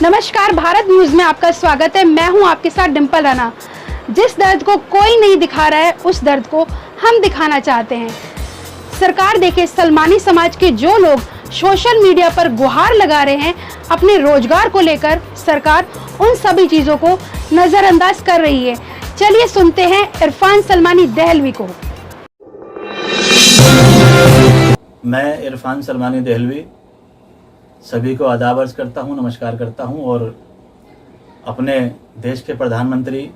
नमस्कार, भारत न्यूज में आपका स्वागत है। मैं हूं आपके साथ डिम्पल राणा। जिस दर्द को कोई नहीं दिखा रहा है, उस दर्द को हम दिखाना चाहते हैं। सरकार देखे, सलमानी समाज के जो लोग सोशल मीडिया पर गुहार लगा रहे हैं अपने रोजगार को लेकर, सरकार उन सभी चीजों को नजरअंदाज कर रही है। चलिए सुनते हैं इरफान सलमानी देहलवी को। मैं इरफान सलमानी देहलवी सभी को आदाब अर्ज़ करता हूं, नमस्कार करता हूं और अपने देश के प्रधानमंत्री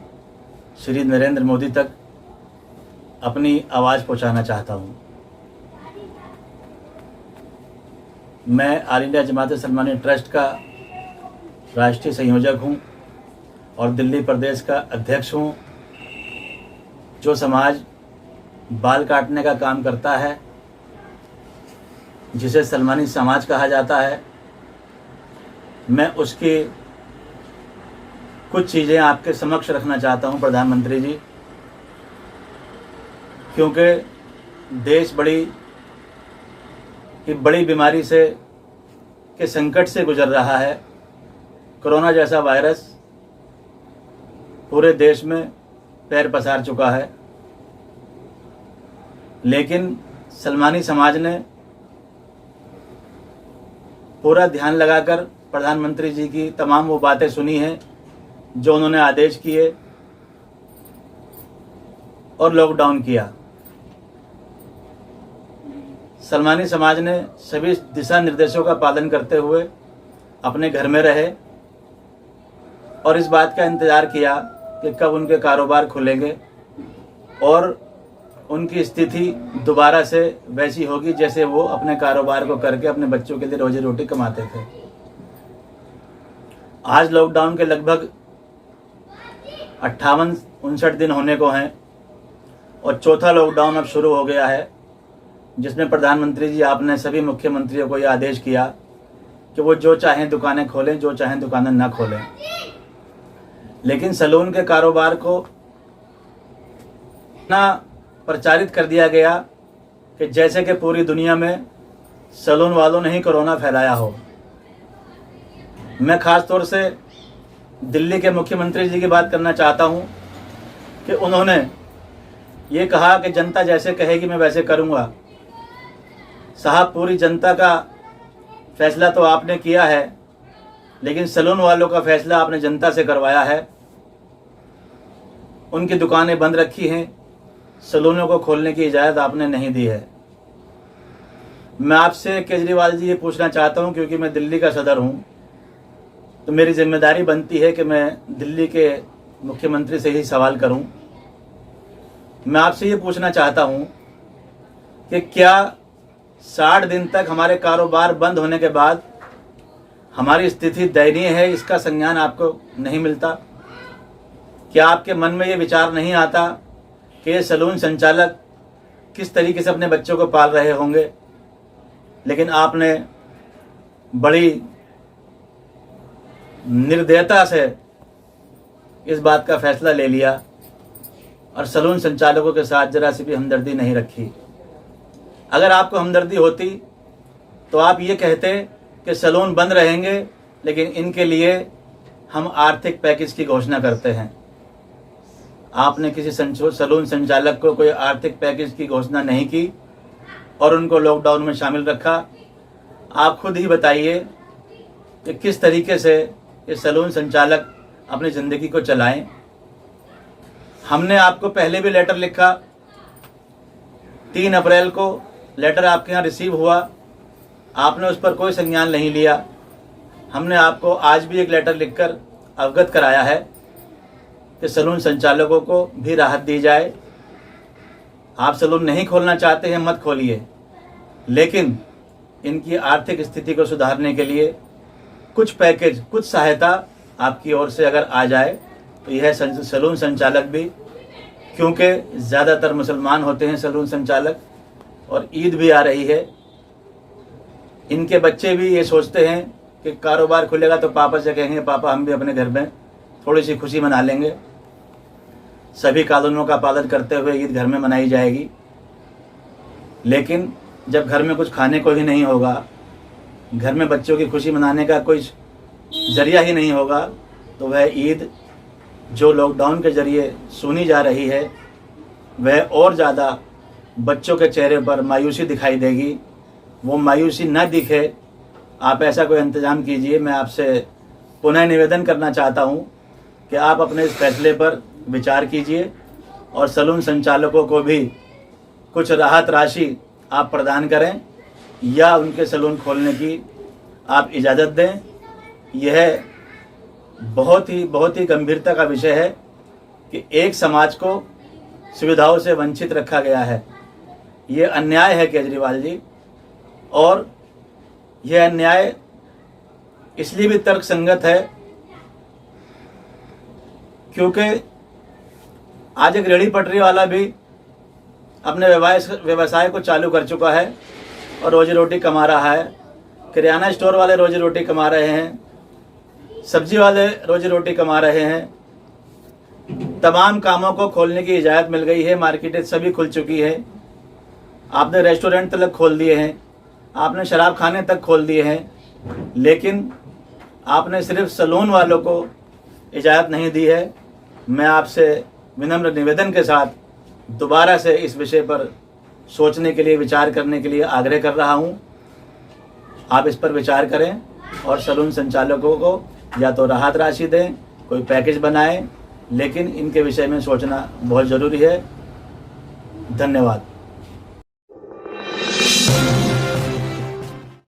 श्री नरेंद्र मोदी तक अपनी आवाज़ पहुंचाना चाहता हूं। मैं ऑल इंडिया जमात-ए सलमानी ट्रस्ट का राष्ट्रीय संयोजक हूं और दिल्ली प्रदेश का अध्यक्ष हूं। जो समाज बाल काटने का काम करता है, जिसे सलमानी समाज कहा जाता है, मैं उसकी कुछ चीज़ें आपके समक्ष रखना चाहता हूं प्रधानमंत्री जी, क्योंकि देश बड़ी बीमारी के संकट से गुजर रहा है। कोरोना जैसा वायरस पूरे देश में पैर पसार चुका है, लेकिन सलमानी समाज ने पूरा ध्यान लगाकर प्रधानमंत्री जी की तमाम वो बातें सुनी हैं जो उन्होंने आदेश किए और लॉकडाउन किया। सलमानी समाज ने सभी दिशा निर्देशों का पालन करते हुए अपने घर में रहे और इस बात का इंतज़ार किया कि कब उनके कारोबार खुलेंगे और उनकी स्थिति दोबारा से वैसी होगी जैसे वो अपने कारोबार को करके अपने बच्चों के लिए रोजी रोटी कमाते थे। आज लॉकडाउन के लगभग 58-59 दिन होने को हैं और चौथा लॉकडाउन अब शुरू हो गया है, जिसमें प्रधानमंत्री जी आपने सभी मुख्यमंत्रियों को यह आदेश किया कि वो जो चाहें दुकानें खोलें, जो चाहें दुकानें ना खोलें। लेकिन सैलून के कारोबार को ना प्रचारित कर दिया गया कि जैसे कि पूरी दुनिया में सैलून वालों ने ही कोरोना फैलाया हो। मैं ख़ास तौर से दिल्ली के मुख्यमंत्री जी की बात करना चाहता हूं कि उन्होंने ये कहा कि जनता जैसे कहेगी मैं वैसे करूंगा। साहब, पूरी जनता का फैसला तो आपने किया है, लेकिन सैलून वालों का फैसला आपने जनता से करवाया है। उनकी दुकानें बंद रखी हैं, सैलूनों को खोलने की इजाज़त आपने नहीं दी है। मैं आपसे केजरीवाल जी ये पूछना चाहता हूं, क्योंकि मैं दिल्ली का सदर हूं, तो मेरी जिम्मेदारी बनती है कि मैं दिल्ली के मुख्यमंत्री से ही सवाल करूं। मैं आपसे ये पूछना चाहता हूं कि क्या 60 दिन तक हमारे कारोबार बंद होने के बाद हमारी स्थिति दयनीय है, इसका संज्ञान आपको नहीं मिलता? क्या आपके मन में ये विचार नहीं आता कि सैलून संचालक किस तरीके से अपने बच्चों को पाल रहे होंगे? लेकिन आपने बड़ी निर्दयता से इस बात का फैसला ले लिया और सैलून संचालकों के साथ जरा सी भी हमदर्दी नहीं रखी। अगर आपको हमदर्दी होती तो आप ये कहते कि सैलून बंद रहेंगे, लेकिन इनके लिए हम आर्थिक पैकेज की घोषणा करते हैं। आपने किसी सैलून संचालक को कोई आर्थिक पैकेज की घोषणा नहीं की और उनको लॉकडाउन में शामिल रखा। आप खुद ही बताइए कि किस तरीके से ये सैलून संचालक अपनी ज़िंदगी को चलाएं। हमने आपको पहले भी लेटर लिखा, 3 अप्रैल को लेटर आपके यहाँ रिसीव हुआ, आपने उस पर कोई संज्ञान नहीं लिया। हमने आपको आज भी एक लेटर लिखकर अवगत कराया है कि सैलून संचालकों को भी राहत दी जाए। आप सैलून नहीं खोलना चाहते हैं, मत खोलिए, लेकिन इनकी आर्थिक स्थिति को सुधारने के लिए कुछ पैकेज, कुछ सहायता आपकी ओर से अगर आ जाए तो यह सैलून संचालक भी, क्योंकि ज़्यादातर मुसलमान होते हैं सैलून संचालक और ईद भी आ रही है, इनके बच्चे भी ये सोचते हैं कि कारोबार खुलेगा तो पापा से कहेंगे पापा हम भी अपने घर में थोड़ी सी खुशी मना लेंगे। सभी कानूनों का पालन करते हुए ईद घर में मनाई जाएगी। लेकिन जब घर में कुछ खाने को ही नहीं होगा, घर में बच्चों की खुशी मनाने का कोई ज़रिया ही नहीं होगा, तो वह ईद जो लॉकडाउन के ज़रिए सुनी जा रही है वह और ज़्यादा बच्चों के चेहरे पर मायूसी दिखाई देगी। वो मायूसी न दिखे, आप ऐसा कोई इंतज़ाम कीजिए। मैं आपसे पुनः निवेदन करना चाहता हूँ कि आप अपने इस फैसले पर विचार कीजिए और सैलून संचालकों को भी कुछ राहत राशि आप प्रदान करें या उनके सैलून खोलने की आप इजाज़त दें। यह बहुत ही गंभीरता का विषय है कि एक समाज को सुविधाओं से वंचित रखा गया है। ये अन्याय है केजरीवाल जी, और यह अन्याय इसलिए भी तर्कसंगत है क्योंकि आज एक रेहड़ी पटरी वाला भी अपने व्यवसाय को चालू कर चुका है और रोजी रोटी कमा रहा है। किराना स्टोर वाले रोजी रोटी कमा रहे हैं, सब्जी वाले रोजी रोटी कमा रहे हैं। तमाम कामों को खोलने की इजाज़त मिल गई है, मार्केटें सभी खुल चुकी है। आपने रेस्टोरेंट तक खोल दिए हैं, आपने शराब खाने तक खोल दिए हैं, लेकिन आपने सिर्फ सैलून वालों को इजाज़त नहीं दी है। मैं आपसे विनम्र निवेदन के साथ दोबारा से इस विषय पर सोचने के लिए, विचार करने के लिए आग्रह कर रहा हूं। आप इस पर विचार करें और सैलून संचालकों को या तो राहत राशि दें, कोई पैकेज बनाएं, लेकिन इनके विषय में सोचना बहुत ज़रूरी है। धन्यवाद।